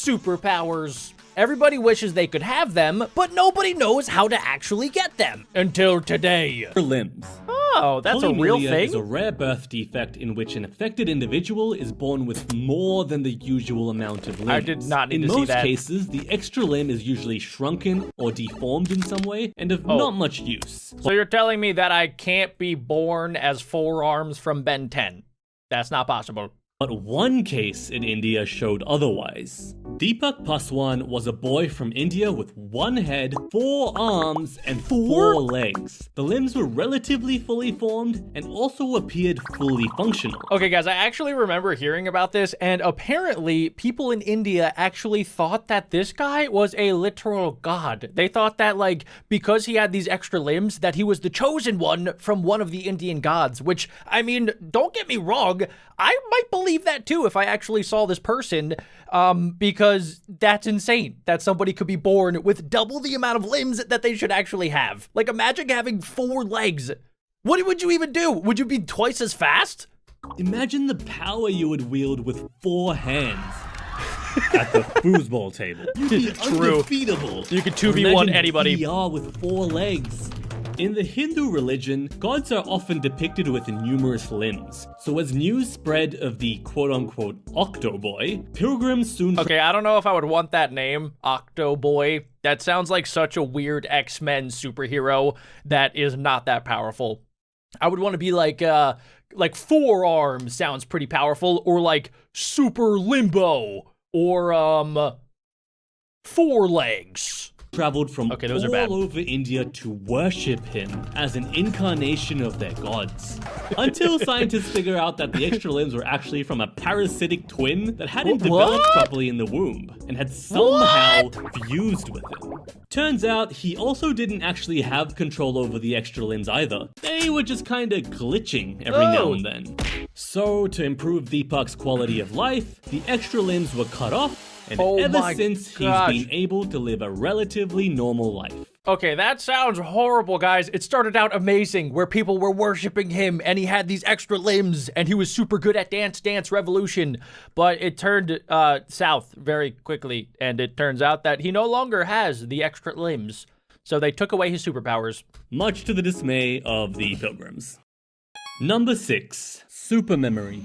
superpowers. Everybody wishes they could have them, but nobody knows how to actually get them. Until today. Limbs. Oh, that's a real Polymorphia thing? is a rare birth defect in which an affected individual is born with more than the usual amount of limbs. I did not need to see that. In most cases, the extra limb is usually shrunken or deformed in some way and of not much use. So you're telling me that I can't be born as 4 arms from Ben 10? That's not possible. But one case in India showed otherwise. Deepak Paswan was a boy from India with 1 head, 4 arms, and 4 legs. The limbs were relatively fully formed and also appeared fully functional. Okay, guys, I actually remember hearing about this, and apparently people in India actually thought that this guy was a literal god. They thought that, like, because he had these extra limbs, that he was the chosen one from one of the Indian gods, which, I mean, don't get me wrong, I might believe that too if I actually saw this person, because that's insane that somebody could be born with double the amount of limbs that they should actually have. Like, imagine having 4 legs. What would you even do? Would you be twice as fast? Imagine the power you would wield with 4 hands. At the foosball table. You'd be undefeatable. You could 2v1 anybody. VR with 4 legs. In the Hindu religion, gods are often depicted with numerous limbs. So as news spread of the quote-unquote Octo Boy, pilgrims soon... Okay, I don't know if I would want that name, Octo Boy. That sounds like such a weird X-Men superhero that is not that powerful. I would want to be like 4 arms sounds pretty powerful, or like Super Limbo, or 4 legs. Traveled from those are bad. all over India to worship him as an incarnation of their gods. Until scientists figure out that the extra limbs were actually from a parasitic twin that hadn't developed properly in the womb and had somehow fused with him. Turns out he also didn't actually have control over the extra limbs either. They were just kinda glitching every now and then. So to improve Deepak's quality of life, the extra limbs were cut off, and ever since, he's been able to live a relatively normal life. Okay, that sounds horrible, guys. It started out amazing, where people were worshiping him, and he had these extra limbs, and he was super good at Dance Dance Revolution. But it turned south very quickly, and it turns out that he no longer has the extra limbs. So they took away his superpowers. Much to the dismay of the pilgrims. Number 6. Supermemory.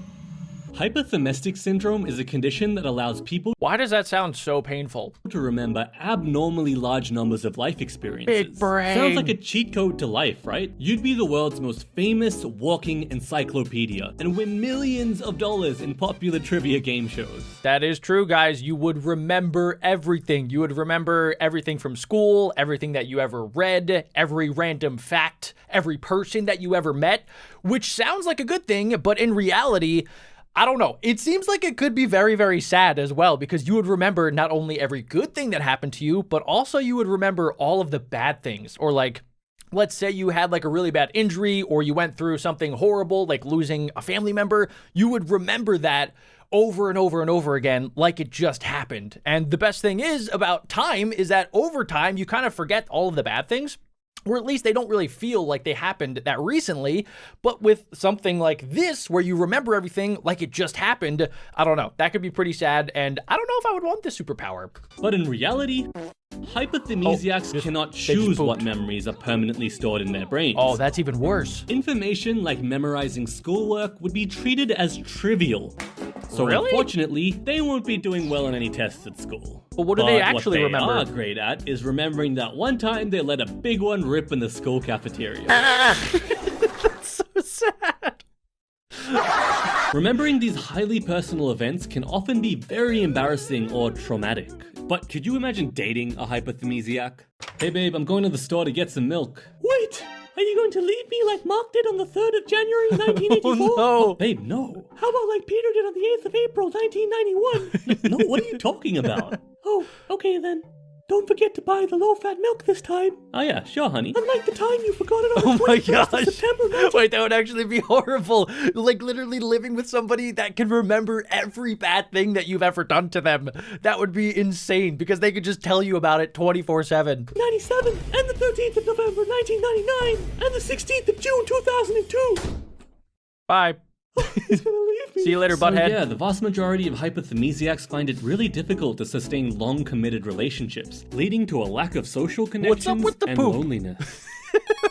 Hyperthymistic syndrome is a condition that allows people... Why does that sound so painful? ...to remember abnormally large numbers of life experiences. Big brain. Sounds like a cheat code to life, right? You'd be the world's most famous walking encyclopedia and win millions of dollars in popular trivia game shows. That is true, guys. You would remember everything. You would remember everything from school, everything that you ever read, every random fact, every person that you ever met, which sounds like a good thing, but in reality... I don't know. It seems like it could be very, very sad as well, because you would remember not only every good thing that happened to you, but also you would remember all of the bad things. Or like, let's say you had like a really bad injury, or you went through something horrible, like losing a family member. You would remember that over and over and over again, like it just happened. And the best thing is about time is that over time, you kind of forget all of the bad things. Or at least they don't really feel like they happened that recently. But with something like this, where you remember everything like it just happened, I don't know. That could be pretty sad, and I don't know if I would want this superpower. But in reality, hypothysiacs cannot choose what memories are permanently stored in their brains. Oh, that's even worse. Information like memorizing schoolwork would be treated as trivial. So unfortunately, they won't be doing well on any tests at school. But what do they actually remember? What they are great at is remembering that one time they let a big one rip in the school cafeteria. That's so sad. Remembering these highly personal events can often be very embarrassing or traumatic. But could you imagine dating a hypothysiac? Hey babe, I'm going to the store to get some milk. Wait! Are you going to leave me like Mark did on the 3rd of January 1984? Oh, no. Babe, no. How about like Peter did on the 8th of April 1991? No, what are you talking about? Oh, okay then. Don't forget to buy the low-fat milk this time. Oh yeah, sure, honey. Unlike the time you forgot it on the 21st of September. Wait, that would actually be horrible. Like literally living with somebody that can remember every bad thing that you've ever done to them. That would be insane because they could just tell you about it 24/7. 97 and the 13th of November 1999 and the 16th of June 2002. Bye. He's gonna leave me. See you later, So butthead. yeah, the vast majority of hypothamesiacs find it really difficult to sustain long committed relationships, leading to a lack of social connections with the and poop? loneliness.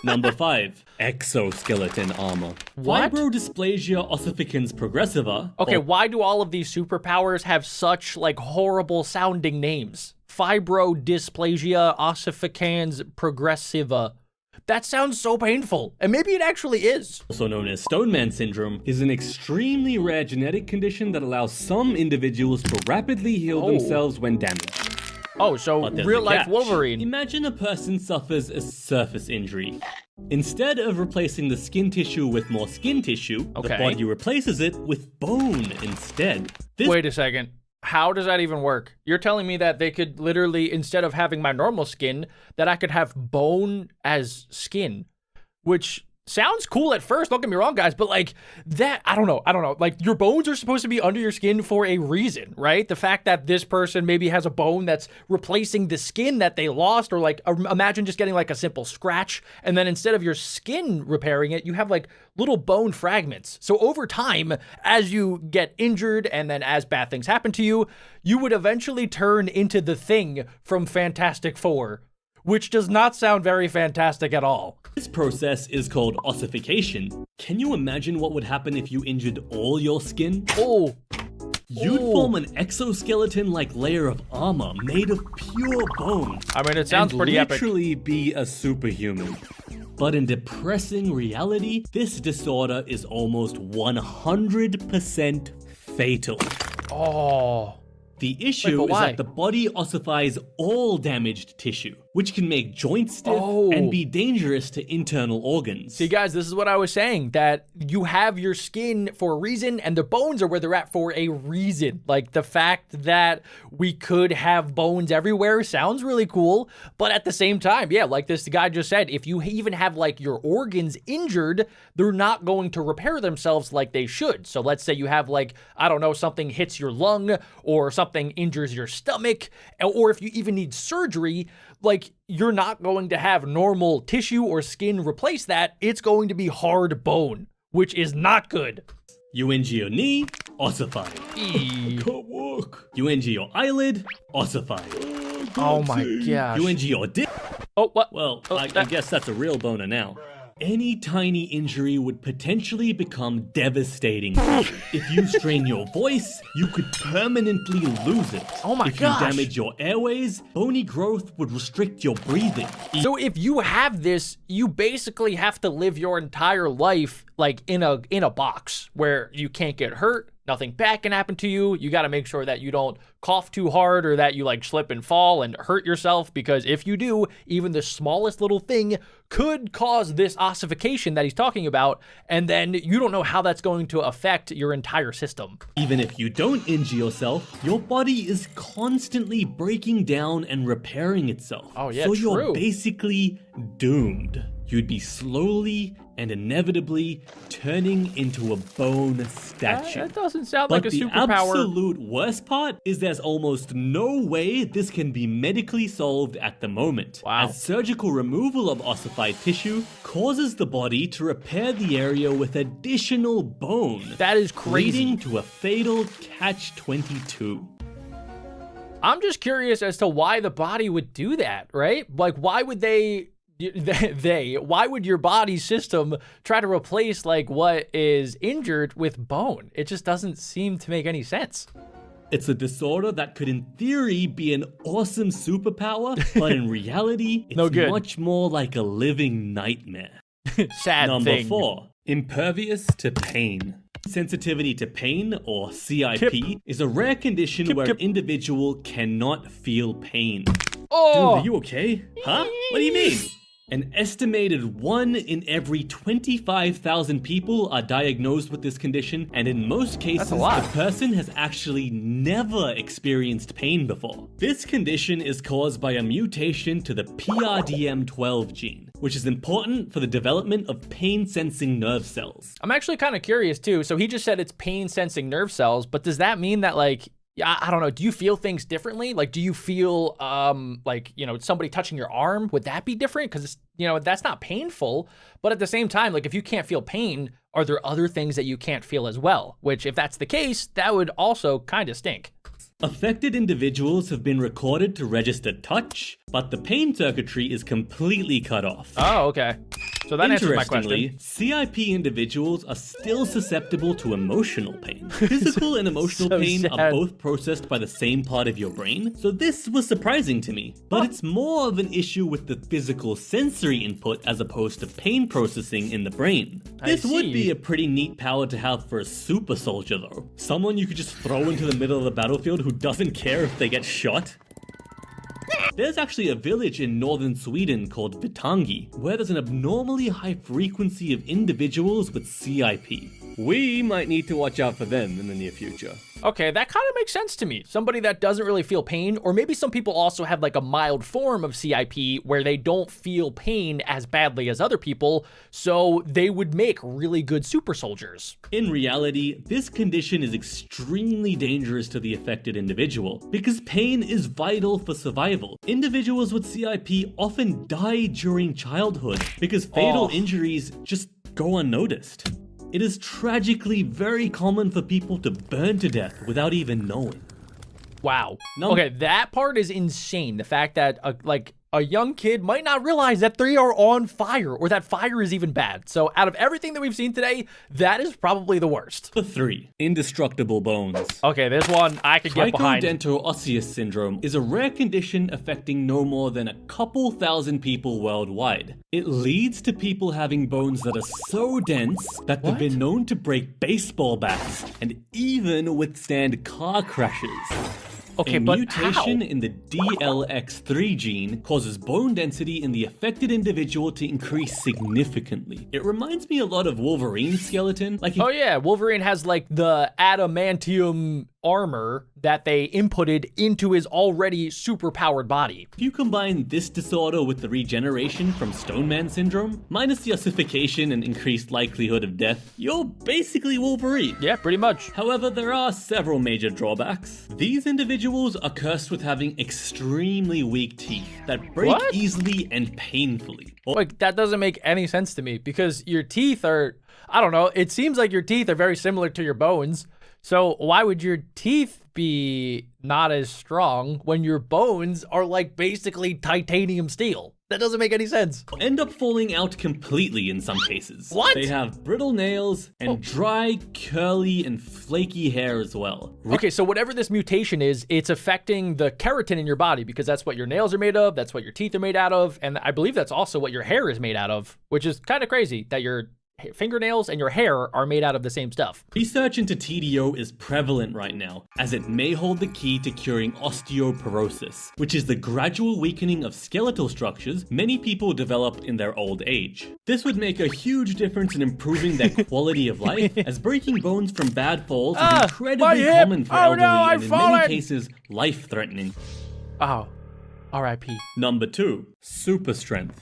Number 5. Exoskeleton armor. What? Fibrodysplasia ossificans progressiva. Okay, or why do all of these superpowers have such, like, horrible sounding names? Fibrodysplasia ossificans progressiva. That sounds so painful. And maybe it actually is. also known as Stoneman syndrome, is an extremely rare genetic condition that allows some individuals to rapidly heal themselves when damaged. Oh, so But there's real a life catch. Wolverine. Imagine a person suffers a surface injury. Instead of replacing the skin tissue with more skin tissue, the Okay. body replaces it with bone instead. This Wait a second. How does that even work? You're telling me that they could literally, instead of having my normal skin, that I could have bone as skin, which sounds cool at first, don't get me wrong, guys, but like that, I don't know. Like your bones are supposed to be under your skin for a reason, right? The fact that this person maybe has a bone that's replacing the skin that they lost, or like imagine just getting like a simple scratch, and then instead of your skin repairing it, you have like little bone fragments. So over time, as you get injured and then as bad things happen to you, you would eventually turn into the Thing from Fantastic Four, which does not sound very fantastic at all. This process is called ossification. Can you imagine what would happen if you injured all your skin? Oh, You'd form an exoskeleton-like layer of armor made of pure bone. I mean, it sounds and pretty epic. literally be a superhuman. But in depressing reality, this disorder is almost 100% fatal. Oh. The issue but is why? that the body ossifies all damaged tissue, which can make joints stiff and be dangerous to internal organs. See, guys, this is what I was saying, that you have your skin for a reason, and the bones are where they're at for a reason. Like, the fact that we could have bones everywhere sounds really cool, but at the same time, yeah, like this guy just said, if you even have, like, your organs injured, they're not going to repair themselves like they should. So let's say you have, like, I don't know, something hits your lung, or something injures your stomach, or if you even need surgery, like, you're not going to have normal tissue or skin replace that. It's going to be hard bone, which is not good. You injure your knee, ossified. Can't walk. You injure your eyelid, ossified. Oh my gosh. You injure your dick. Oh, what? Well, Oh, I guess that's a real boner now. Any tiny injury would potentially become devastating. If you strain your voice, you could permanently lose it. Oh my If gosh. you damage your airways, bony growth would restrict your breathing. So if you have this, you basically have to live your entire life like in a box where you can't get hurt. Nothing bad can happen to you. You got to make sure that you don't cough too hard or that you like slip and fall and hurt yourself, because if you do, even the smallest little thing could cause this ossification that he's talking about, and then you don't know how that's going to affect your entire system. Even if you don't injure yourself, your body is constantly breaking down and repairing itself. Oh, yeah, so true. you're basically doomed. You'd be slowly and inevitably turning into a bone statue. That doesn't sound But like a the superpower. absolute worst part is there's almost no way this can be medically solved at the moment. Wow. As surgical removal of ossified tissue causes the body to repair the area with additional bone. That is crazy. Leading to a fatal catch-22. I'm just curious as to why the body would do that, right? Like, why would why would your body system try to replace like what is injured with bone? It just doesn't seem to make any sense. It's a disorder that could in theory be an awesome superpower, but in reality, it's No good. much more like a living nightmare. Sad Number thing. 4, impervious to pain. Sensitivity to pain, or CIP, is a rare condition where an individual cannot feel pain. Oh, Dude, are you okay? Huh? What do you mean? An estimated 1 in every 25,000 people are diagnosed with this condition, and in most cases, That's a lot. the person has actually never experienced pain before. This condition is caused by a mutation to the PRDM12 gene, which is important for the development of pain-sensing nerve cells. I'm actually kind of curious too. So he just said it's pain sensing nerve cells, but does that mean that like Yeah, I don't know. Do you feel things differently? Like, do you feel like, somebody touching your arm? Would that be different? Because, that's not painful. But at the same time, like, if you can't feel pain, are there other things that you can't feel as well? Which, if that's the case, that would also kind of stink. Affected individuals have been recorded to register touch, but the pain circuitry is completely cut off. Oh, okay. So that answers my question. Interestingly, CIP individuals are still susceptible to emotional pain. Physical and emotional pain are both processed by the same part of your brain, so this was surprising to me. But it's more of an issue with the physical sensory input as opposed to pain processing in the brain. This would be a pretty neat power to have for a super soldier though. Someone you could just throw into the middle of the battlefield who doesn't care if they get shot. There's actually a village in northern Sweden called Vitangi, where there's an abnormally high frequency of individuals with CIP. We might need to watch out for them in the near future. Okay, that kind of makes sense to me. Somebody that doesn't really feel pain, or maybe some people also have like a mild form of CIP where they don't feel pain as badly as other people, so they would make really good super soldiers. In reality, this condition is extremely dangerous to the affected individual because pain is vital for survival. Individuals with CIP often die during childhood because fatal injuries just go unnoticed. It is tragically very common for people to burn to death without even knowing. Wow. Okay, that part is insane. The fact that a young kid might not realize that they are on fire or that fire is even bad. So out of everything that we've seen today, that is probably the worst. For 3, indestructible bones. Okay, this one I could get behind. Trichodentral osseous syndrome is a rare condition affecting no more than a couple thousand people worldwide. It leads to people having bones that are so dense that they've been known to break baseball bats and even withstand car crashes. Okay, a but mutation how? in the DLX3 gene causes bone density in the affected individual to increase significantly. It reminds me a lot of Wolverine's skeleton. Oh yeah, Wolverine has like the adamantium armor that they inputted into his already super-powered body. If you combine this disorder with the regeneration from Stoneman syndrome, minus the ossification and increased likelihood of death, you're basically Wolverine. Yeah, pretty much. However, there are several major drawbacks. These individuals are cursed with having extremely weak teeth that break easily and painfully. Like, that doesn't make any sense to me because your teeth are, I don't know, it seems like your teeth are very similar to your bones. So why would your teeth be not as strong when your bones are like basically titanium steel? That doesn't make any sense. End up falling out completely in some cases. What? They have brittle nails and dry, curly, and flaky hair as well. Okay, so whatever this mutation is, it's affecting the keratin in your body because that's what your nails are made of, that's what your teeth are made out of, and I believe that's also what your hair is made out of, which is kind of crazy that your fingernails and your hair are made out of the same stuff. Research into TDO is prevalent right now, as it may hold the key to curing osteoporosis, which is the gradual weakening of skeletal structures many people develop in their old age. This would make a huge difference in improving their quality of life, as breaking bones from bad falls is incredibly common for elderly and in many cases life-threatening. Oh, R.I.P. Number 2, super strength.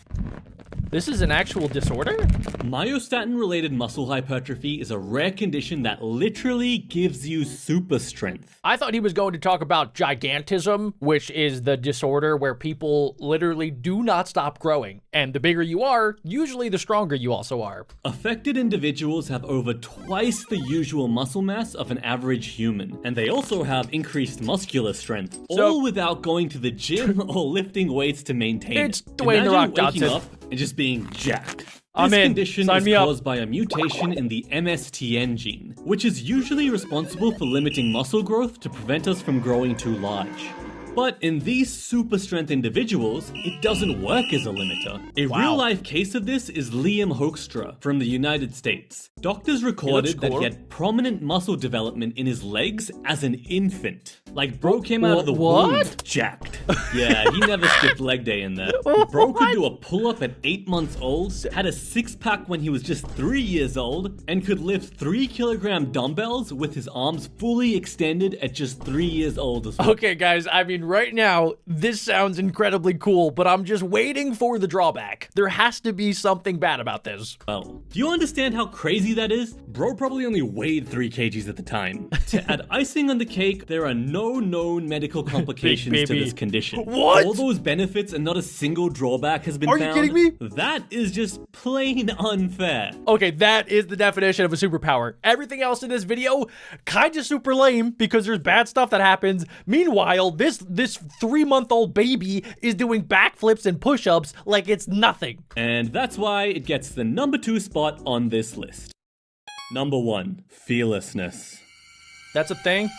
This is an actual disorder? Myostatin-related muscle hypertrophy is a rare condition that literally gives you super strength. I thought he was going to talk about gigantism, which is the disorder where people literally do not stop growing. And the bigger you are, usually the stronger you also are. Affected individuals have over twice the usual muscle mass of an average human. And they also have increased muscular strength, all without going to the gym or lifting weights to maintain it. It's Dwayne The Rock Johnson. Up and just being jacked. This condition is caused by a mutation in the MSTN gene, which is usually responsible for limiting muscle growth to prevent us from growing too large. But in these super strength individuals, it doesn't work as a limiter. A real-life case of this is Liam Hoekstra from the United States. Doctors recorded that he had prominent muscle development in his legs as an infant. Like, bro came out of the womb jacked. Yeah, he never skipped leg day in there. Bro could do a pull-up at 8 months old, had a six-pack when he was just 3 years old, and could lift 3-kilogram dumbbells with his arms fully extended at just 3 years old as well. Okay, guys, I mean, right now, this sounds incredibly cool, but I'm just waiting for the drawback. There has to be something bad about this. Well, do you understand how crazy that is? Bro probably only weighed 3 kgs at the time. To add icing on the cake, there are no known medical complications to this condition. What? All those benefits and not a single drawback has been Are found. you kidding me? That is just plain unfair. Okay, that is the definition of a superpower. Everything else in this video, kind of super lame because there's bad stuff that happens. Meanwhile, this 3-month-old baby is doing backflips and push-ups like it's nothing. And that's why it gets the number 2 spot on this list. Number 1, fearlessness. That's a thing?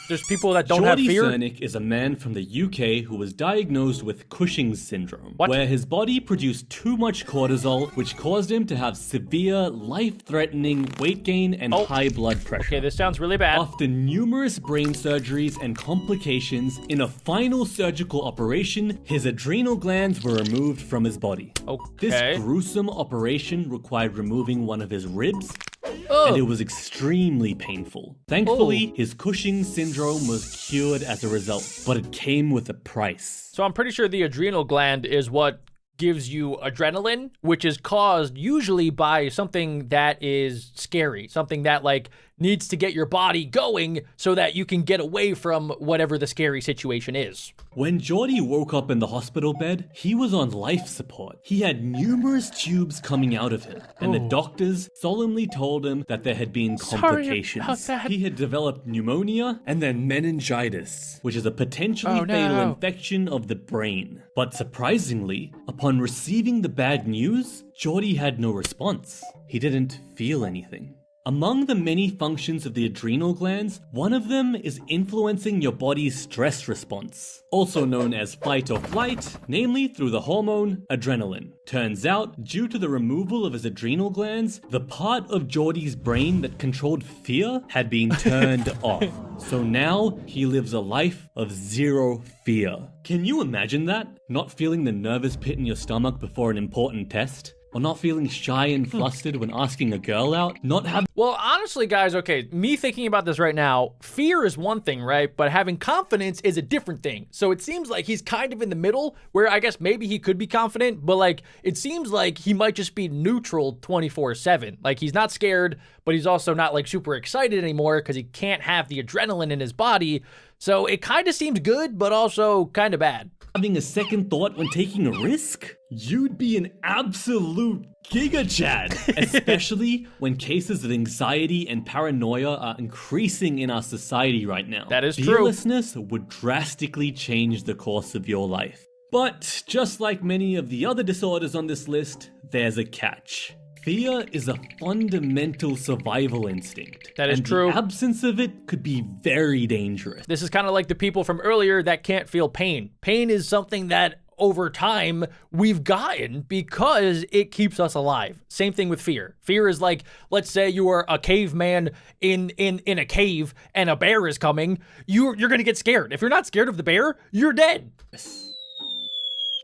There's people that don't have fear? Cernick is a man from the UK who was diagnosed with Cushing's syndrome, What? where his body produced too much cortisol, which caused him to have severe, life-threatening weight gain and high blood pressure. Okay, this sounds really bad. After numerous brain surgeries and complications, in a final surgical operation, his adrenal glands were removed from his body. Okay. This gruesome operation required removing one of his ribs, Ugh. and it was extremely painful. Thankfully, his Cushing's syndrome was cured as a result, but it came with a price. So I'm pretty sure the adrenal gland is what gives you adrenaline, which is caused usually by something that is scary, something that like needs to get your body going so that you can get away from whatever the scary situation is. When Geordie woke up in the hospital bed, he was on life support. He had numerous tubes coming out of him, and the doctors solemnly told him that there had been complications. Sorry about that. He had developed pneumonia and then meningitis, which is a potentially fatal infection of the brain. But surprisingly, upon receiving the bad news, Geordie had no response. He didn't feel anything. Among the many functions of the adrenal glands, one of them is influencing your body's stress response, also known as fight or flight, namely through the hormone adrenaline. Turns out, due to the removal of his adrenal glands, the part of Geordie's brain that controlled fear had been turned off. So now, he lives a life of zero fear. Can you imagine that? Not feeling the nervous pit in your stomach before an important test? Or not feeling shy and flustered when asking a girl out? Not having... Well, honestly, guys, okay, me thinking about this right now, fear is one thing, right? But having confidence is a different thing. So it seems like he's kind of in the middle, where I guess maybe he could be confident, but like, it seems like he might just be neutral 24/7. Like, he's not scared, but he's also not like super excited anymore because he can't have the adrenaline in his body. So it kind of seems good, but also kind of bad. Having a second thought when taking a risk? You'd be an absolute Giga Chad, especially when cases of anxiety and paranoia are increasing in our society right now. That is true. Fearlessness would drastically change the course of your life. But just like many of the other disorders on this list, there's a catch. Fear is a fundamental survival instinct. That is and true. The absence of it could be very dangerous. This is kind of like the people from earlier that can't feel pain. Pain is something that over time we've gotten because it keeps us alive. Same thing with fear. Fear is like, let's say you are a caveman in a cave and a bear is coming. You're gonna get scared. If you're not scared of the bear, you're dead.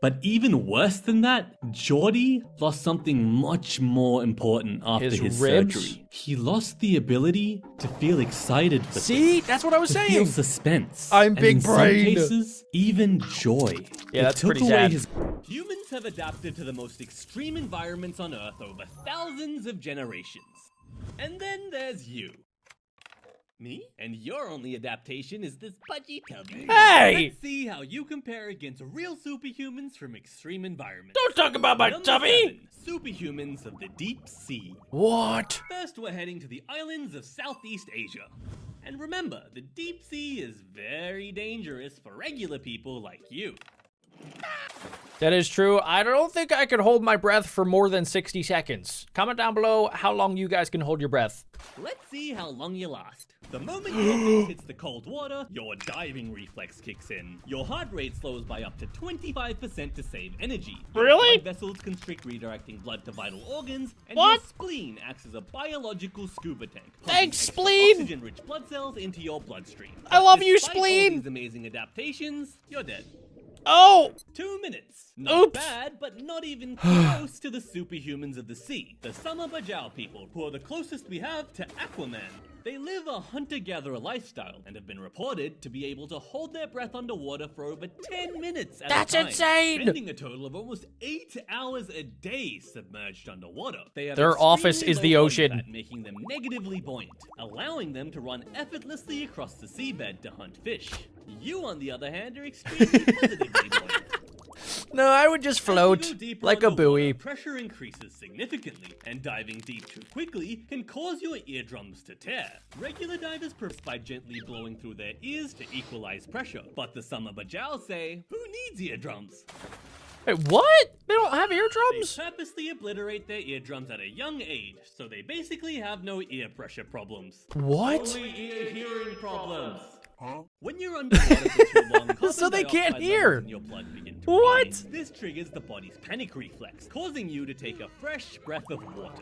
But even worse than that, Geordie lost something much more important after his ribs? surgery. He lost the ability to feel excited for See, that's what I was to saying. feel suspense. I'm and big in brain. some cases, even joy. Yeah, It that's took pretty away sad. his... Humans have adapted to the most extreme environments on Earth over thousands of generations. And then there's you. Me? And your only adaptation is this pudgy tubby. Hey! Let's see how you compare against real superhumans from extreme environments. Don't talk about my Number tummy. 7, superhumans of the deep sea. What? First, we're heading to the islands of Southeast Asia. And remember, the deep sea is very dangerous for regular people like you. That is true. I don't think I could hold my breath for more than 60 seconds. Comment down below how long you guys can hold your breath. Let's see how long you last. The moment your face hits the cold water, your diving reflex kicks in. Your heart rate slows by up to 25% to save energy. Your Really? blood vessels constrict, redirecting blood to vital organs, and What? your spleen acts as a biological scuba tank. Thanks, pumping spleen! Oxygen-rich blood cells into your bloodstream. I love you, Despite all spleen! these amazing adaptations, you're dead. Oh! 2 minutes. Not Oops. bad, but not even close to the superhumans of the sea. The Summer Bajau people, who are the closest we have to Aquaman. They live a hunter-gatherer lifestyle and have been reported to be able to hold their breath underwater for over 10 minutes at a time. That's insane! Spending a total of almost 8 hours a day submerged underwater. They have Their office extremely is low the body ocean. fat, making them negatively buoyant, allowing them to run effortlessly across the seabed to hunt fish. You, on the other hand, are extremely positively buoyant. No, I would just float like a buoy. Pressure increases significantly, and diving deep too quickly can cause your eardrums to tear. Regular divers persist by gently blowing through their ears to equalize pressure, but the Summer Bajau say, who needs eardrums? Wait, what? They don't have They eardrums? purposely obliterate their eardrums at a young age, so they basically have no ear pressure problems. What? Only ear hearing problems. When you're underwater for too long, So they carbon can't dioxide hear. levels in your blood begin to What? rise. This triggers the body's panic reflex, causing you to take a fresh breath of water.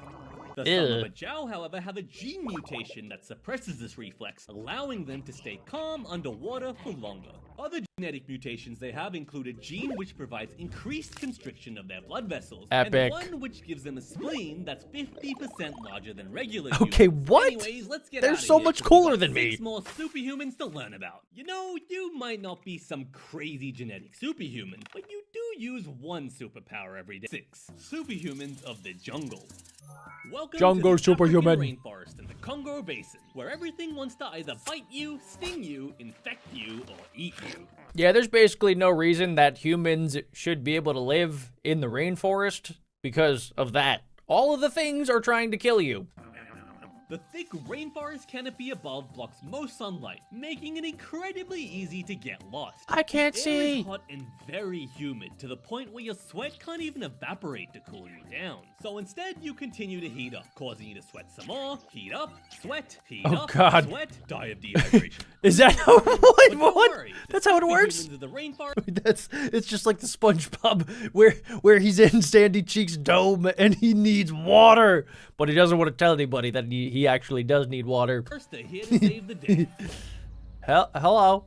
The Ew. Summer Bajau, however, have a gene mutation that suppresses this reflex, allowing them to stay calm underwater for longer. Other genetic mutations they have include a gene which provides increased constriction of their blood vessels, Epic. and one which gives them a spleen that's 50% larger than regular Okay, humans. what? Anyways, let's get They're outta so here, much 'cause we cooler got than me. 6 more superhumans to learn about. You know, you might not be some crazy genetic superhuman, but you do use one superpower every day. 6 superhumans of the jungle. Welcome Jungle to the superhuman. African rainforest in the Congo Basin, where everything wants to either bite you, sting you, infect you, or eat you. Yeah, there's basically no reason that humans should be able to live in the rainforest because of that. All of the things are trying to kill you. The thick rainforest canopy above blocks most sunlight, making it incredibly easy to get lost. I can't The air is see. hot and very humid, to the point where your sweat can't even evaporate to cool you down. So instead, you continue to heat up, causing you to sweat some more, heat up, sweat, heat Oh, up, God. sweat, die of dehydration. Is that how But what? don't What? worry, the That's how it superhumans works? of the rainforest It's just like the SpongeBob where he's in Sandy Cheek's dome and he needs water, but he doesn't want to tell anybody that he actually does need water. are here to save the day. Hello.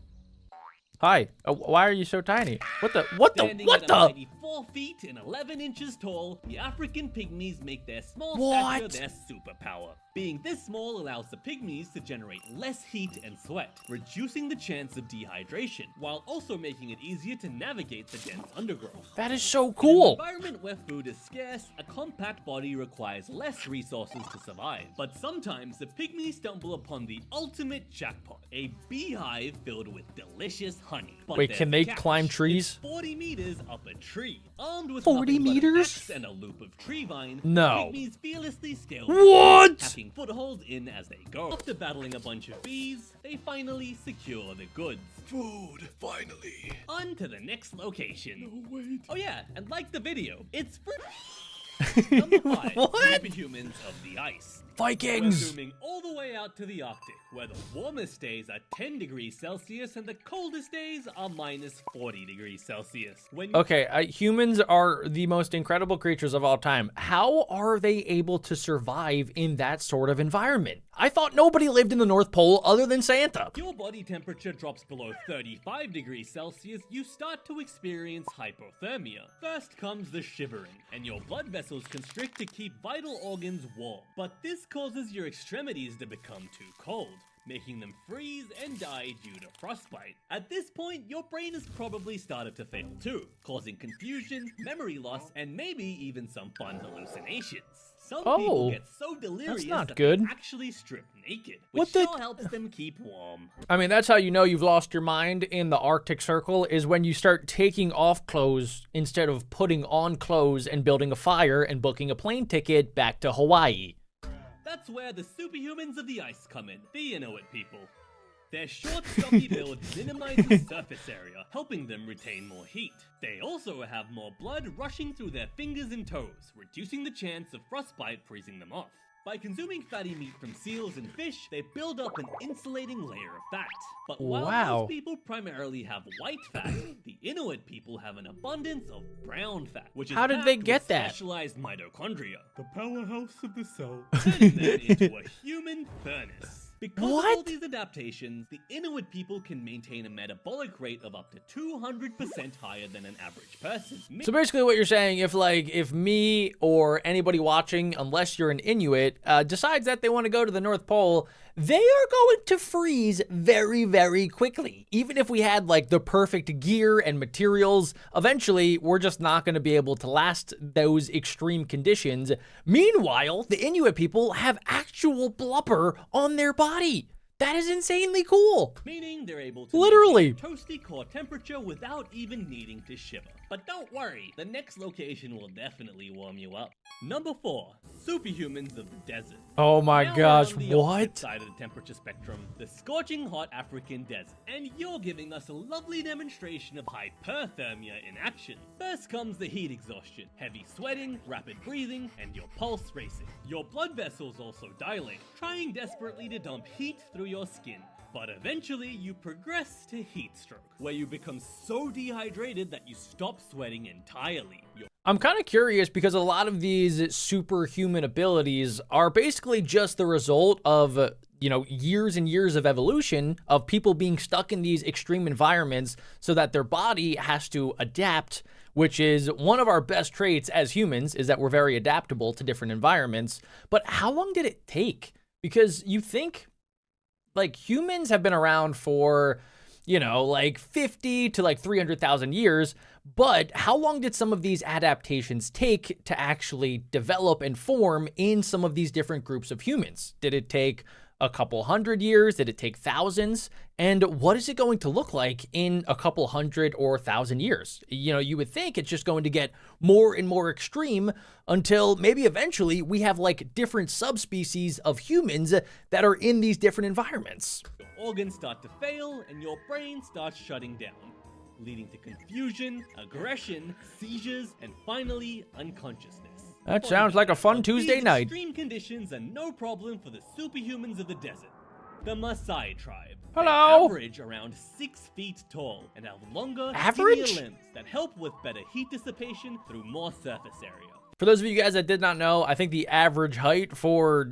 Hi. Why are you so tiny? Standing What at a the? mighty 4 feet and 11 inches tall, the African pygmies make their small What? stature their superpower. Being this small allows the pygmies to generate less heat and sweat, reducing the chance of dehydration, while also making it easier to navigate the dense undergrowth. That is so In an cool. environment where food is scarce, a compact body requires less resources to survive. But sometimes the pygmies stumble upon the ultimate jackpot, a beehive filled with delicious honey. But Wait, there's can a they catch. climb It's trees? 40 meters up a tree. Armed with 40 nothing but an meters? axe and a loop of tree vine, No. the pygmies fearlessly scale What? hacking footholds in as they go. After battling a bunch of bees, they finally secure the goods. Food, finally. On to the next location. Oh, wait. Oh yeah, and like the video, it's for Number 5, What? Superhumans of the ice. We're Vikings. zooming all the way out to the Arctic, where the warmest days are 10 degrees Celsius and the coldest days are minus 40 degrees Celsius. Okay, humans are the most incredible creatures of all time. How are they able to survive in that sort of environment? I thought nobody lived in the North Pole other than Santa. Your body temperature drops below 35 degrees Celsius, you start to experience hypothermia. First comes the shivering, and your blood vessels constrict to keep vital organs warm. But this causes your extremities to become too cold, making them freeze and die due to frostbite. At this point, your brain has probably started to fail too, causing confusion, memory loss, and maybe even some fun hallucinations. Some people get so delirious not that good. they actually strip naked, What which the- sure helps them keep warm. I mean, that's how you know you've lost your mind in the Arctic Circle, is when you start taking off clothes instead of putting on clothes and building a fire and booking a plane ticket back to Hawaii. That's where the superhumans of the ice come in, the Inuit people. Their short, stocky build minimizes surface area, helping them retain more heat. They also have more blood rushing through their fingers and toes, reducing the chance of frostbite freezing them off. By consuming fatty meat from seals and fish, they build up an insulating layer of fat. But while Wow. most people primarily have white fat, the Inuit people have an abundance of brown fat, which is How did they packed get with that? specialized mitochondria, The powerhouse of the cell. turning them into a human furnace. Because of What? all these adaptations, the Inuit people can maintain a metabolic rate of up to 200% higher than an average person. So basically what you're saying, if me or anybody watching, unless you're an Inuit, decides that they want to go to the North Pole, they are going to freeze very, very quickly. Even if we had like the perfect gear and materials, eventually we're just not going to be able to last those extreme conditions. Meanwhile, the Inuit people have actual blubber on their body. That is insanely cool. Meaning they're able to Literally. maintain a toasty core temperature without even needing to shiver. But don't worry, the next location will definitely warm you up. Number 4, Superhumans of the Desert. Oh my Now gosh, we're on the opposite what? side of the temperature spectrum, the scorching hot African desert. And you're giving us a lovely demonstration of hyperthermia in action. First comes the heat exhaustion, heavy sweating, rapid breathing, and your pulse racing. Your blood vessels also dilate, trying desperately to dump heat through your skin. But eventually you progress to heat stroke, where you become so dehydrated that you stop sweating entirely. I'm kind of curious because a lot of these superhuman abilities are basically just the result of, years and years of evolution of people being stuck in these extreme environments so that their body has to adapt, which is one of our best traits as humans, is that we're very adaptable to different environments. But how long did it take? Because you think, like, humans have been around for, 50 to 300,000 years, but how long did some of these adaptations take to actually develop and form in some of these different groups of humans? Did it take a couple hundred years? Did it take thousands? And what is it going to look like in a couple hundred or 1,000 years? You would think it's just going to get more and more extreme until maybe eventually we have different subspecies of humans that are in these different environments. Your organs start to fail and your brain starts shutting down, leading to confusion, aggression, seizures, and finally unconsciousness. That sounds like a fun Tuesday night. Extreme conditions are no problem for the superhumans of the desert. The Maasai tribe. Hello. They average around 6 feet tall and have longer, Average? skinnier limbs that help with better heat dissipation through more surface area. For those of you guys that did not know, I think the average height for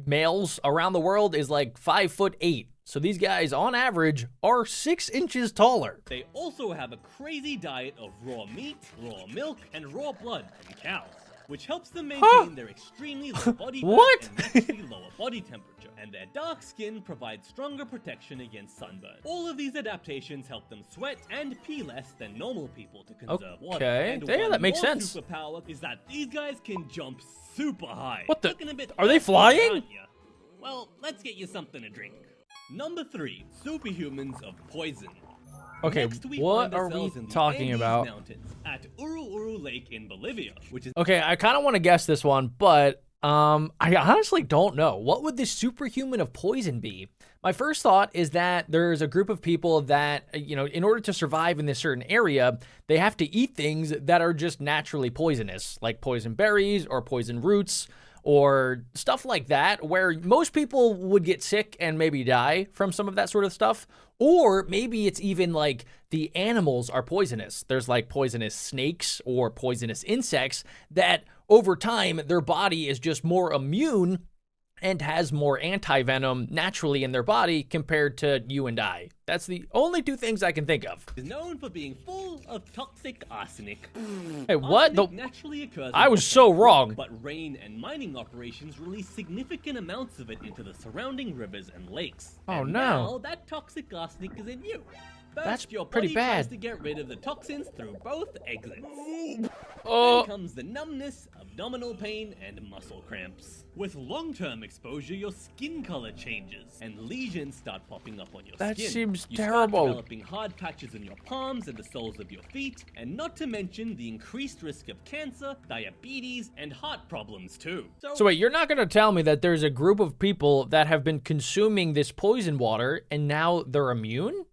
males around the world is 5'8". So these guys, on average, are 6 inches taller. They also have a crazy diet of raw meat, raw milk, and raw blood from cows, which helps them maintain their extremely low body fat What? and naturally lower body temperature. And their dark skin provides stronger protection against sunburn. All of these adaptations help them sweat and pee less than normal people to conserve water. Okay, And yeah, one that makes more sense. superpower is that these guys can jump super high. What the- Looking a bit are they thirsty, flying? aren't ya? Well, let's get you something to drink. Number 3, Superhumans of Poison. Okay, Next, we what find are we ourselves in the talking Andes about? Mountains at Uru Lake in Bolivia, which is Okay, I kind of want to guess this one, but I honestly don't know. What would the superhuman of poison be? My first thought is that there's a group of people that, in order to survive in this certain area, they have to eat things that are just naturally poisonous, like poison berries or poison roots or stuff like that, where most people would get sick and maybe die from some of that sort of stuff. Or maybe it's even the animals are poisonous. There's poisonous snakes or poisonous insects that over time, their body is just more immune and has more anti-venom naturally in their body compared to you and I. That's the only 2 things I can think of. known for being full of toxic arsenic. Hey, what? Arsenic naturally occurs in I was so volcanoes, wrong. But rain and mining operations release significant amounts of it into the surrounding rivers and lakes. Oh, and no. Now that toxic arsenic is in you. First, That's your pretty body bad. tries to get rid of the toxins through both exits. Oh, Then comes the numbness, abdominal pain, and muscle cramps. With long-term exposure, your skin color changes, and lesions start popping up on your That skin. seems You terrible. start developing hard patches in your palms and the soles of your feet, and not to mention the increased risk of cancer, diabetes, and heart problems too. so wait, you're not going to tell me that there's a group of people that have been consuming this poison water and now they're immune?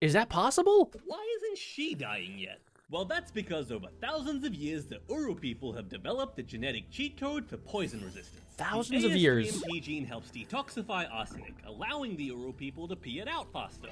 Is that possible? Why isn't she dying yet? Well, that's because over thousands of years, the Uru people have developed a genetic cheat code for poison resistance. Thousands the of years. AS3MP gene helps detoxify arsenic, allowing the Uru people to pee it out faster.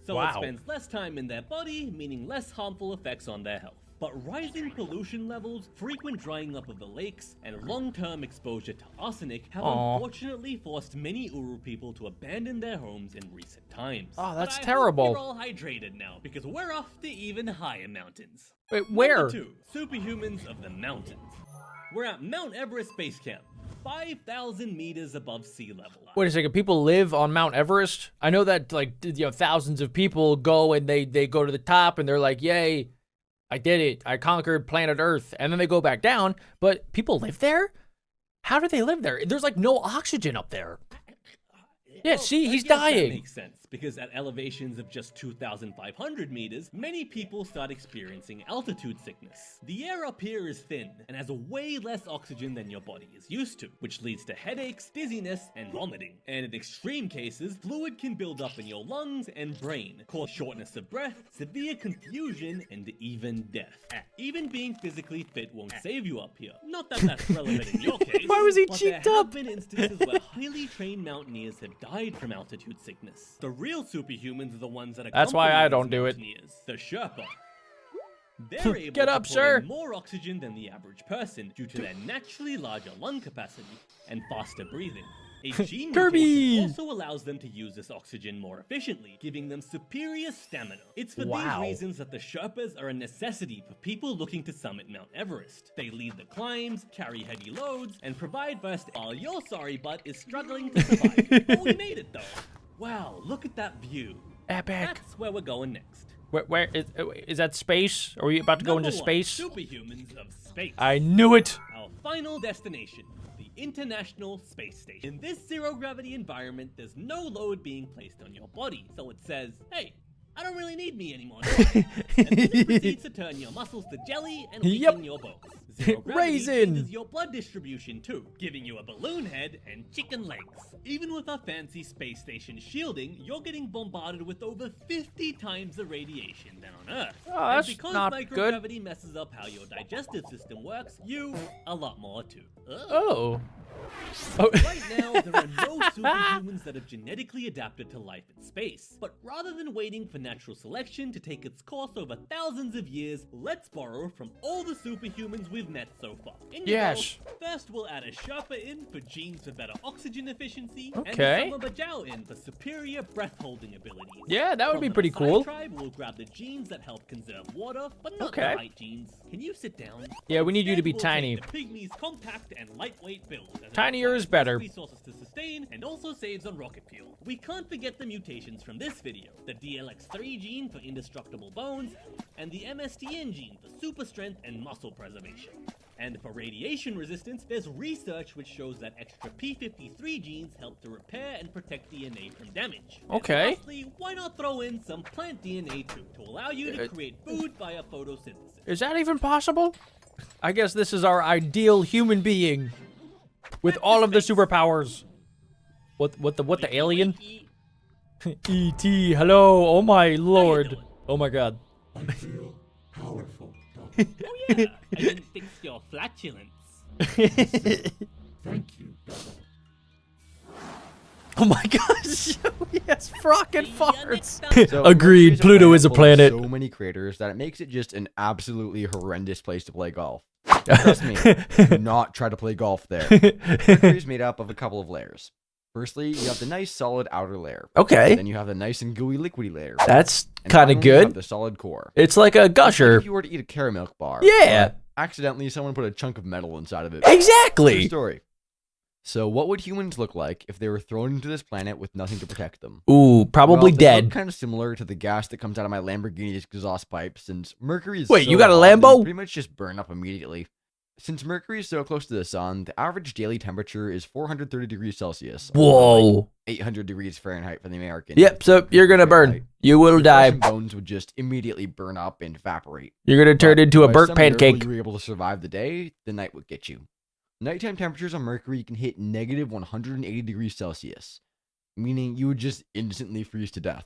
So Wow. it spends less time in their body, meaning less harmful effects on their health. But rising pollution levels, frequent drying up of the lakes, and long-term exposure to arsenic have unfortunately forced many Uru people to abandon their homes in recent times. Oh, that's but terrible. We're all hydrated now because we're off to even higher mountains. Wait, where? Number 2, Superhumans of the mountains. We're at Mount Everest Base Camp, 5,000 meters above sea level. Wait a second, people live on Mount Everest? I know that, like, thousands of people go and they go to the top and they're like, yay, I did it. I conquered planet Earth. And then they go back down, but people live there? How do they live there? There's, like, no oxygen up there. Yeah, Well, see, he's I guess dying. That makes sense, because at elevations of just 2,500 meters, many people start experiencing altitude sickness. The air up here is thin, and has way less oxygen than your body is used to, which leads to headaches, dizziness, and vomiting. And in extreme cases, fluid can build up in your lungs and brain, cause shortness of breath, severe confusion, and even death. Even being physically fit won't save you up here. Not that that's relevant in your case. Why was he but cheeked there up? have been instances where highly trained mountaineers have died from altitude sickness. The real superhumans are the ones that are That's why I don't do it. The Sherpa. They're able Get to up, pull sir. in more oxygen than the average person due to their naturally larger lung capacity and faster breathing. A gene Kirby! mutation also allows them to use this oxygen more efficiently, giving them superior stamina. It's for Wow. these reasons that the Sherpas are a necessity for people looking to summit Mount Everest. They lead the climbs, carry heavy loads, and provide first while your sorry butt is struggling to survive. But we made it though. Wow, look at that view. Epic. That's where we're going next. Where is that space? Are we about to go Number into 1, space? Superhumans of space. I knew it. Our final destination, the International Space Station. In this zero-gravity environment, there's no load being placed on your body, so it says, hey, I don't really need me anymore, do I? And then it proceeds to turn your muscles to jelly and weaken your bones. Zero gravity Raisin. changes your blood distribution too, giving you a balloon head and chicken legs. Even with our fancy space station shielding, you're getting bombarded with over 50 times the radiation than on Earth. Oh, that's and because not good. microgravity messes up how your digestive system works, you a lot more too. Oh. Right now, there are no superhumans that have genetically adapted to life in space. But rather than waiting for natural selection to take its course over thousands of years, let's borrow from all the superhumans we've met so far. In you Yes. go. First, we'll add a Sherpa in for genes for better oxygen efficiency, Okay. and a Bajau in for superior breath-holding abilities. Yeah, that would From be the pretty Maasai cool. Tribe, we'll grab the genes that help conserve water, but not Okay. the height genes. Can you sit down? Yeah, we need you to Instead, be we'll tiny. take the Pygmies' compact and lightweight build. As it Tinier provides is better. resources to sustain and also saves on rocket fuel. We can't forget the mutations from this video, the DLX3 gene for indestructible bones, and the MSTN gene for super strength and muscle preservation. And for radiation resistance, there's research which shows that extra P53 genes help to repair and protect DNA from damage. And Okay. lastly, why not throw in some plant DNA too, to allow you to create food via photosynthesis? Is that even possible? I guess this is our ideal human being with all of the superpowers. What the alien? E.T. Hello. Oh my lord. doing? Oh my god. I feel powerful, Oh Doctor. yeah, I didn't fix your flatulence. Thank you, Doctor. Oh my gosh. Yes, frockin' See ya farts. next time. So Agreed, Mercury's Pluto is a full of planet. So many craters that it makes it just an absolutely horrendous place to play golf. Trust me, do not try to play golf there. Mercury's made up of a couple of layers. Firstly, you have the nice solid outer layer. Okay. Then you have the nice and gooey liquidy layer. That's And kind of finally, you have good. the solid core. It's like a If gusher. you were to eat a caramel bar, Yeah. but accidentally someone put a chunk of metal inside of it. Exactly. True story. So what would humans look like if they were thrown into this planet with nothing to protect them? Ooh, probably dead. Kind of similar to the gas that comes out of my Lamborghini's exhaust pipe, since Mercury is Wait, so you got a hot that Lambo? you pretty much just burn up immediately. Since Mercury is so close to the sun, the average daily temperature is 430 degrees Celsius. or like Whoa. 800 degrees Fahrenheit for the American. Yep, so you're gonna burn. Fahrenheit. You will Your die. flesh and bones would just immediately burn up and evaporate. You're gonna turn But into a by burnt some miracle pancake. You were able to survive the day, the night would get you. Nighttime temperatures on Mercury can hit negative 180 degrees Celsius, meaning you would just instantly freeze to death.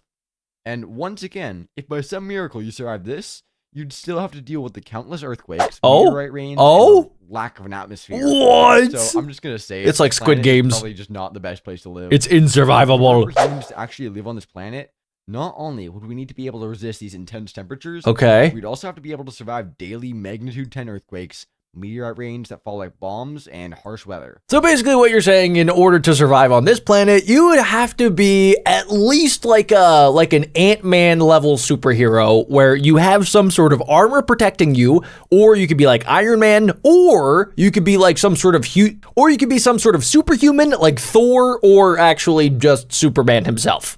And once again, if by some miracle you survive this, you'd still have to deal with the countless earthquakes, Oh? meteorite rain, Oh? and the lack of an atmosphere. What? So I'm just gonna say It's like this Squid planet is Games. Probably just not the best place to live. It's In order insurvivable. for humans to actually live on this planet, Not only would we need to be able to resist these intense temperatures, Okay. we'd also have to be able to survive daily magnitude 10 earthquakes, meteorite rains that fall like bombs, and harsh weather. So basically what you're saying, in order to survive on this planet, you would have to be at least like an Ant-Man level superhero where you have some sort of armor protecting you, or you could be like Iron Man, or you could be like some sort of superhuman like Thor, or actually just Superman himself.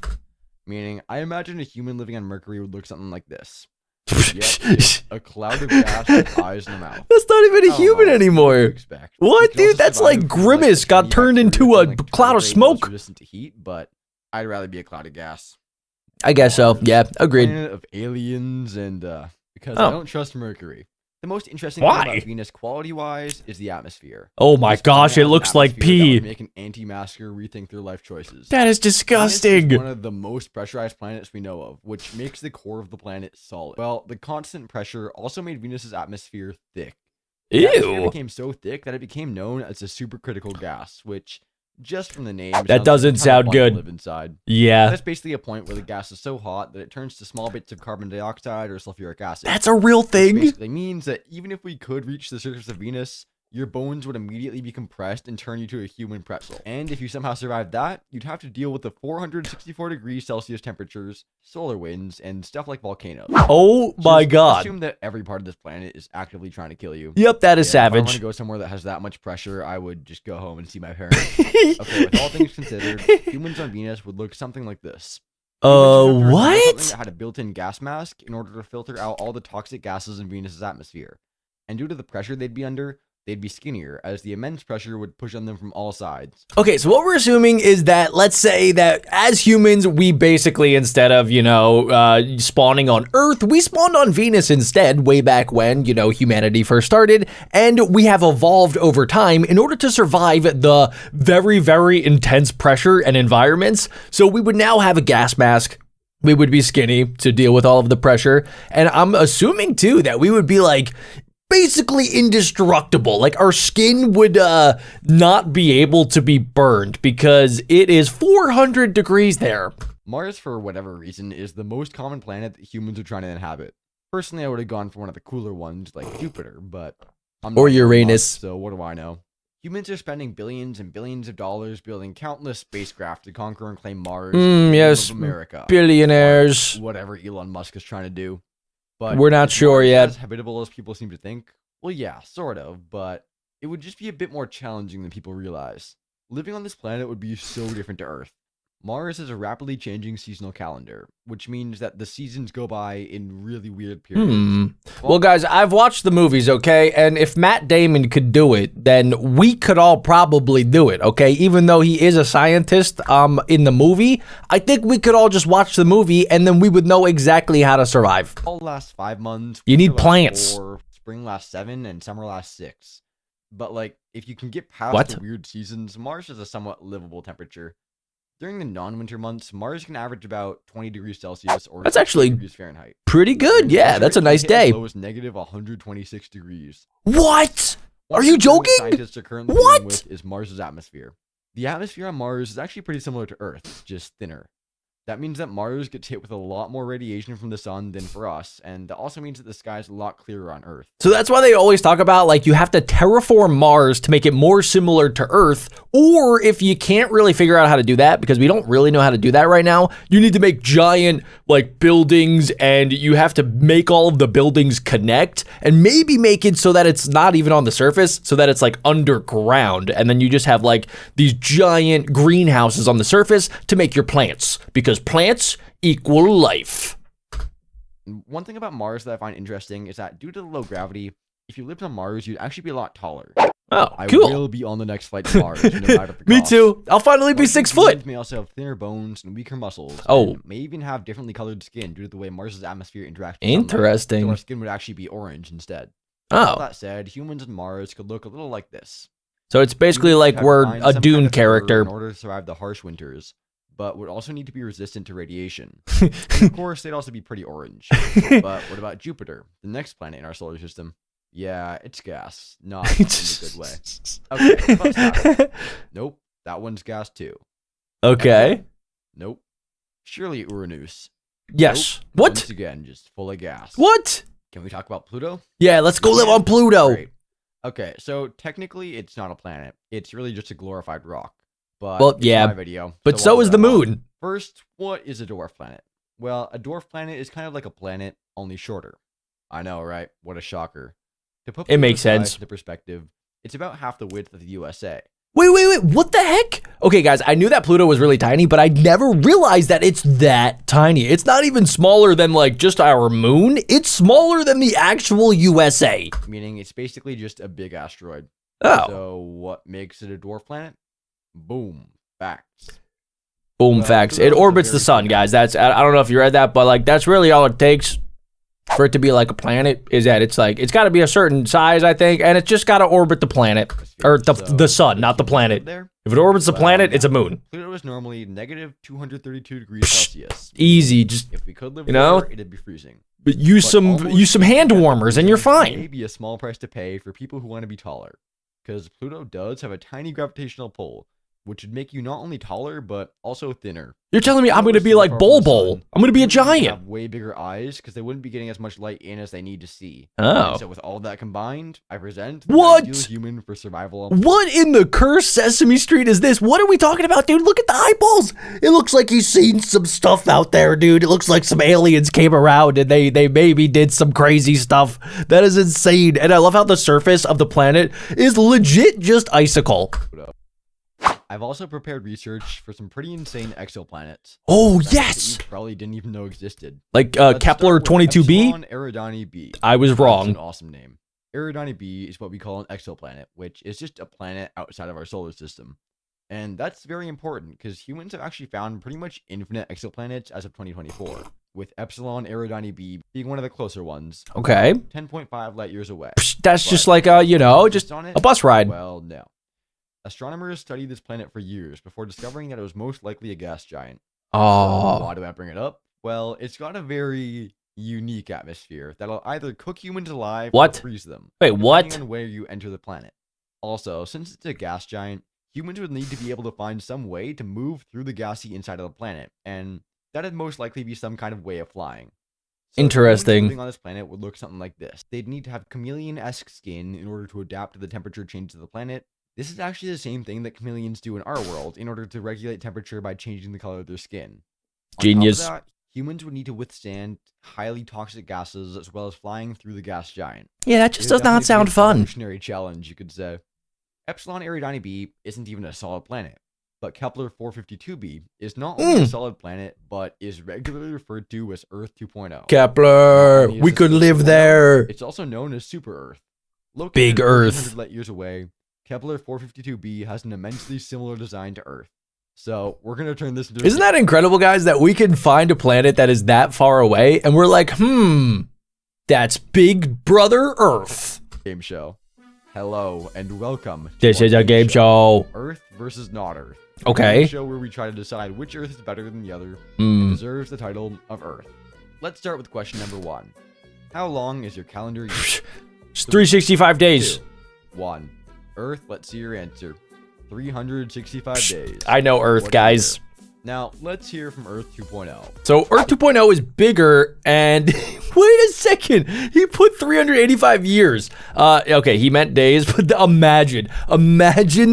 Meaning, I imagine a human living on Mercury would look something like this. Yep, it's a cloud of gas with eyes in the mouth. That's not even a human anymore. Expect. What, dude? That's like Grimace got turned into a cloud of smoke. Resistant to heat, but I'd rather be a cloud of gas. I guess so. Yeah, agreed. Planet of aliens and because Oh. I don't trust Mercury. The most interesting Why? thing about Venus quality-wise is the atmosphere. Oh my This gosh, it planet looks has like an atmosphere that pee. would make an anti-masker rethink their life choices. That is Venus is disgusting. one of the most pressurized planets we know of, which makes the core of the planet solid. Well, the constant pressure also made Venus's atmosphere thick. The atmosphere Ew. became so thick that it became known as a supercritical gas, which, just from the name, That sounds doesn't like a ton of sound fun to good. live inside. Yeah. That's basically a point where the gas is so hot that it turns to small bits of carbon dioxide or sulfuric acid. That's a real Which thing. basically means that even if we could reach the surface of Venus, your bones would immediately be compressed and turn you to a human pretzel. And if you somehow survived that, you'd have to deal with the 464 degrees Celsius temperatures, solar winds, and stuff like volcanoes. Oh my Just god. Assume that every part of this planet is actively trying to kill you. Yep, that is If I want savage. to go somewhere that has that much pressure, I would just go home and see my parents. Okay, with all things considered, humans on Venus would look something like this. Humans would have to design something What? that had a built-in gas mask in order to filter out all the toxic gases in Venus's atmosphere. And due to the pressure they'd be under, they'd be skinnier, as the immense pressure would push on them from all sides. Okay, so what we're assuming is that, let's say that as humans, we basically, instead of, spawning on Earth, we spawned on Venus instead, way back when, humanity first started, and we have evolved over time in order to survive the very, very intense pressure and environments. So we would now have a gas mask. We would be skinny to deal with all of the pressure. And I'm assuming, too, that we would be like, basically indestructible. Like our skin would not be able to be burned because it is 400 degrees there. Mars, for whatever reason, is the most common planet that humans are trying to inhabit. Personally, I would have gone for one of the cooler ones, like Jupiter, but I'm Or not Elon Uranus. Musk, so what do I know? Humans are spending billions and billions of dollars building countless spacecraft to conquer and claim Mars, the kingdom yes, of America. billionaires. Whatever Elon Musk is trying to do. But We're not is sure Mars yet. as habitable as people seem to think? Well, yeah, sort of, but it would just be a bit more challenging than people realize. Living on this planet would be so different to Earth. Mars has a rapidly changing seasonal calendar, which means that the seasons go by in really weird periods. Well, guys, I've watched the movies, okay? And if Matt Damon could do it, then we could all probably do it, okay? Even though he is a scientist in the movie, I think we could all just watch the movie and then we would know exactly how to survive. Fall lasts 5 months. You need winter lasts plants. 4, spring lasts 7, and summer lasts 6. But like, if you can get past What? the weird seasons, Mars has a somewhat livable temperature. During the non-winter months, Mars can average about 20 degrees Celsius or That's 60 actually degrees Fahrenheit. Pretty good, yeah. That's a nice day. As low as negative 126 degrees. What? Are One you of the things joking? Scientists are currently What? dealing with is Mars's atmosphere. The atmosphere on Mars is actually pretty similar to Earth, just thinner. That means that Mars gets hit with a lot more radiation from the sun than for us, and that also means that the sky is a lot clearer on Earth. So that's why they always talk about, like, you have to terraform Mars to make it more similar to Earth. Or if you can't really figure out how to do that, because we don't really know how to do that right now, you need to make giant, like, buildings, and you have to make all of the buildings connect, and maybe make it so that it's not even on the surface, so that it's, like, underground. And then you just have, like, these giant greenhouses on the surface to make your plants, because plants equal life. One thing about Mars that I find interesting is that due to the low gravity, if you lived on Mars, you'd actually be a lot taller. Oh, I cool. will be on the next flight to Mars, no matter the Me cost. too. I'll finally be Martian 6 foot. humans may also have thinner bones and weaker muscles. Oh. And may even have differently colored skin due to the way Mars's atmosphere interacts with sunlight. Interesting. So our skin would actually be orange instead. All Oh, that said, humans on Mars could look a little like this. so it's basically Humans like would have to we're find a some kind Dune of fur character. in order to survive the harsh winters, but would also need to be resistant to radiation. And of course, they'd also be pretty orange. But what about Jupiter, the next planet in our solar system? Yeah, it's gas, not in a good way. Okay, what about Saturn? Nope, that one's gas too. Okay. Nope. Surely Uranus. Yes. Nope. What? Once again, just full of gas. What? Can we talk about Pluto? Yeah, let's go live on Pluto. Great. Okay, so technically it's not a planet. It's really just a glorified rock. But Well, it's yeah, my video. But I'll so is let the it off. moon. First, what is a dwarf planet? Well, a dwarf planet is kind of like a planet, only shorter. I know, right? What a shocker. To put It makes Pluto's size sense. into perspective, it's about half the width of the USA. Wait. What the heck? Okay, guys, I knew that Pluto was really tiny, but I never realized that it's that tiny. It's not even smaller than, like, just our moon. It's smaller than the actual USA. Meaning it's basically just a big asteroid. Oh. So what makes it a dwarf planet? Boom. Facts. Boom, Well, facts. Pluto It is a orbits the very sun, thin guys. I don't know if you read that, but, like, that's really all it takes for it to be like a planet, is that it's like, it's got to be a certain size, I think, and it's just got to orbit the planet, or the sun, not the planet. There. If it orbits the Well, planet, it's a yeah. moon. Pluto is normally negative 232 degrees Celsius. Easy, just If we could live You know? there, it'd be freezing. but use But almost some hand warmers and you're fine. Maybe a small price to pay for people who want to be taller, because Pluto does have a tiny gravitational pull, which would make you not only taller but also thinner. You're telling me I'm going to Pluto's be so like far Bol from the Bol. sun, I'm going to be a humans would giant. Have way bigger eyes because they wouldn't be getting as much light in as they need to see. Oh. And so with all that combined, I present the What? ideal human for survival. On What in the cursed Sesame Street is this? What are we talking about, dude? Look at the eyeballs. It looks like he's seen some stuff out there, dude. It looks like some aliens came around and they maybe did some crazy stuff. That is insane. And I love how the surface of the planet is legit just icicle. Pluto. I've also prepared research for some pretty insane exoplanets. Oh, Planets yes. that you probably didn't even know existed. Like Let's Kepler start with 22b? Epsilon Eridani b. I was That's wrong. an awesome name. Eridani b is what we call an exoplanet, which is just a planet outside of our solar system. And that's very important because humans have actually found pretty much infinite exoplanets as of 2024, with Epsilon Eridani b being one of the closer ones. Okay. 10.5 light years away. Psh, that's just But like, just on it? a bus ride. Well, no. Astronomers studied this planet for years before discovering that it was most likely a gas giant. So Oh. why do I bring it up? Well, it's got a very unique atmosphere that'll either cook humans alive What? or freeze them. Wait, depending what? on where you enter the planet. Also, since it's a gas giant, humans would need to be able to find some way to move through the gassy inside of the planet, and that'd most likely be some kind of way of flying. So humans Interesting. living on this planet would look something like this. They'd need to have chameleon-esque skin in order to adapt to the temperature changes of the planet. This is actually the same thing that chameleons do in our world in order to regulate temperature by changing the color of their skin. Genius. On top of that, humans would need to withstand highly toxic gases as well as flying through the gas giant. Yeah, that just It'd does not definitely sound be an fun. evolutionary challenge, you could say. Epsilon Eridani b isn't even a solid planet, but Kepler 452b is not only a solid planet, but is regularly referred to as Earth 2.0. Kepler, Not only is we this could Earth live 2.0, there. It's also known as Super Earth. Located Big Earth. 100 light years away, Kepler 452b has an immensely similar design to Earth. So we're gonna turn this into Isn't that incredible, guys, that we can find a planet that is that far away and we're like, that's Big Brother Earth. game show. Hello and welcome. to This our is a game show. Earth versus not Earth. Okay. A show where we try to decide which Earth is better than the other and deserves the title of Earth. Let's start with question number 1. How long is your calendar year? It's 365 days. 1. Earth, let's see your answer. 365 days. I know Earth, What guys. year? Now, let's hear from Earth 2.0. So Earth 2.0 is bigger, and wait a second, he put 385 years. Okay, he meant days, but imagine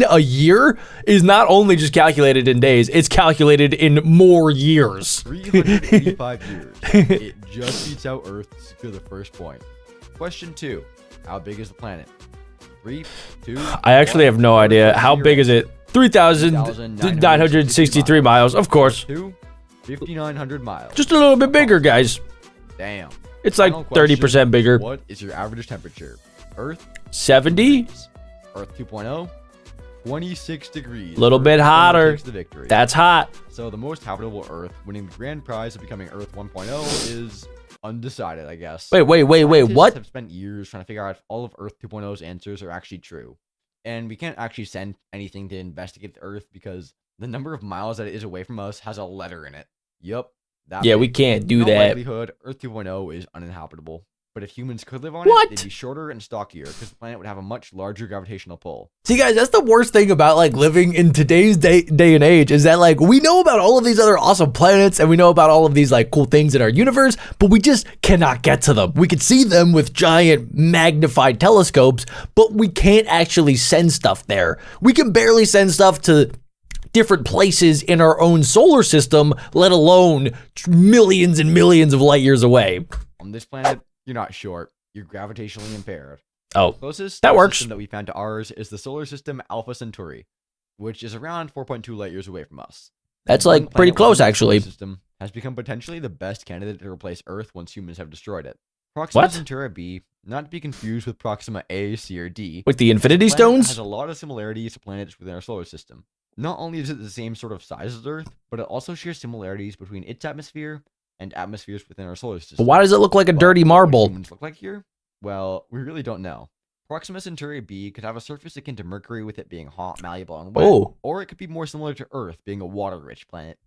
a year is not only just calculated in days, it's calculated in more years. 385 years. It just beats out Earth to secure the first point. Question 2. How big is the planet? 3, 2, I actually 1. have no idea. How big is it? 3,963 3,963 miles, of course. 2, 5,900 miles. Just a little bit bigger, guys. Damn. It's like Final question, 30% bigger. What is your average temperature? Earth 70? Earth 2.0, 26 degrees. Little Earth bit 2.0 hotter. takes the victory. That's hot. So the most habitable Earth, winning the grand prize of becoming Earth 1.0, is undecided, I guess. Wait, Scientists what? have spent years trying to figure out if all of Earth 2.0's answers are actually true. And we can't actually send anything to investigate the Earth because the number of miles that it is away from us has a letter in it. Yup. Yeah, we can't do In all that. likelihood, Earth 2.0 is uninhabitable. But if humans could live on What? it, they'd be shorter and stockier because the planet would have a much larger gravitational pull. See, guys, that's the worst thing about like living in today's day and age is that like we know about all of these other awesome planets and we know about all of these like cool things in our universe, but we just cannot get to them. We can see them with giant magnified telescopes, but we can't actually send stuff there. We can barely send stuff to different places in our own solar system, let alone millions and millions of light years away. On this planet, you're not short. You're gravitationally impaired. Oh, Closest that star works. system that we found to ours is the solar system Alpha Centauri, which is around 4.2 light years away from us. That's One like pretty planet close, within the solar actually. System has become potentially the best candidate to replace Earth once humans have destroyed it. Proxima What? Centauri B, not to be confused with Proxima A, C, or D. With the Infinity This planet Stones? has a lot of similarities to planets within our solar system. Not only is it the same sort of size as Earth, but it also shares similarities between its atmosphere and atmospheres within our solar system. But why does it look like a But dirty what marble? humans look like here? Well, we really don't know. Proxima Centauri B could have a surface akin to Mercury with it being hot, malleable, and wet, Oh. or it could be more similar to Earth, being a water-rich planet.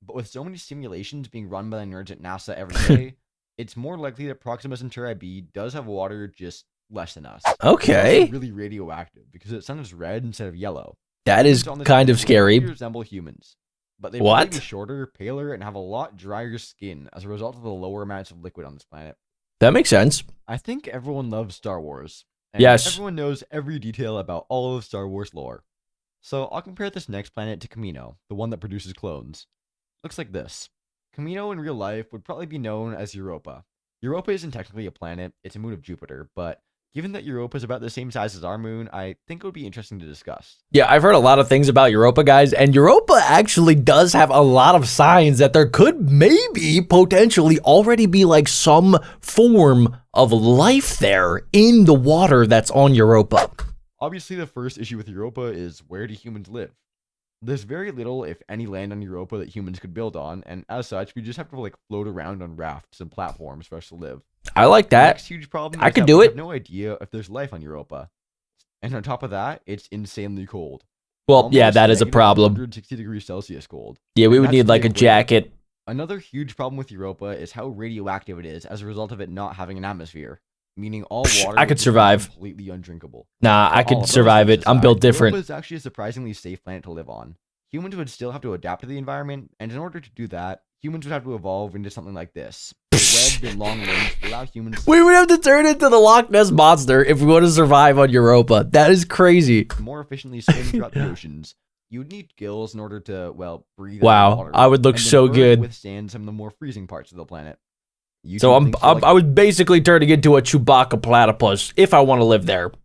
But with so many simulations being run by the nerds at NASA every day, it's more likely that Proxima Centauri B does have water, just less than us. It's Okay. also really radioactive because its sun is red instead of yellow. That is Humans on this kind of planet scary. really resemble humans, but they What? probably be shorter, paler, and have a lot drier skin as a result of the lower amounts of liquid on this planet. That makes sense. I think everyone loves Star Wars. And Yes. everyone knows every detail about all of Star Wars lore. So I'll compare this next planet to Camino, the one that produces clones. Looks like this. Camino in real life would probably be known as Europa. Europa isn't technically a planet, it's a moon of Jupiter, but given that Europa is about the same size as our moon, I think it would be interesting to discuss. Yeah, I've heard a lot of things about Europa, guys, and Europa actually does have a lot of signs that there could maybe potentially already be like some form of life there in the water that's on Europa. Obviously, the first issue with Europa is where do humans live? There's very little, if any, land on Europa that humans could build on, and as such, we just have to like float around on rafts and platforms for us to live. I like The that. next huge problem I is could that do we it. have no idea if there's life on Europa. And on top of that, it's insanely cold. Well, yeah, Almost that is a negative problem. 160 degrees Celsius cold. Yeah, we And would that's need like a big winter. jacket. Another huge problem with Europa is how radioactive it is as a result of it not having an atmosphere, meaning all Psh, water I would could become survive. completely undrinkable. Nah, I All could of those survive things it. I'm built aside, different. Europa is actually a surprisingly safe planet to live on. Humans would still have to adapt to the environment, and in order to do that, humans would have to evolve into something like this. The webbed and long limbs would allow humans We would have to turn into the Loch Ness Monster if we want to survive on Europa. That is crazy. to more efficiently swim throughout the oceans. You would need gills in order to, well, breathe Wow, underwater, I would look and then so Earth good. withstand some of the more freezing parts of the planet. So YouTube thinks I like was basically turning into a Chewbacca platypus if I want to live there.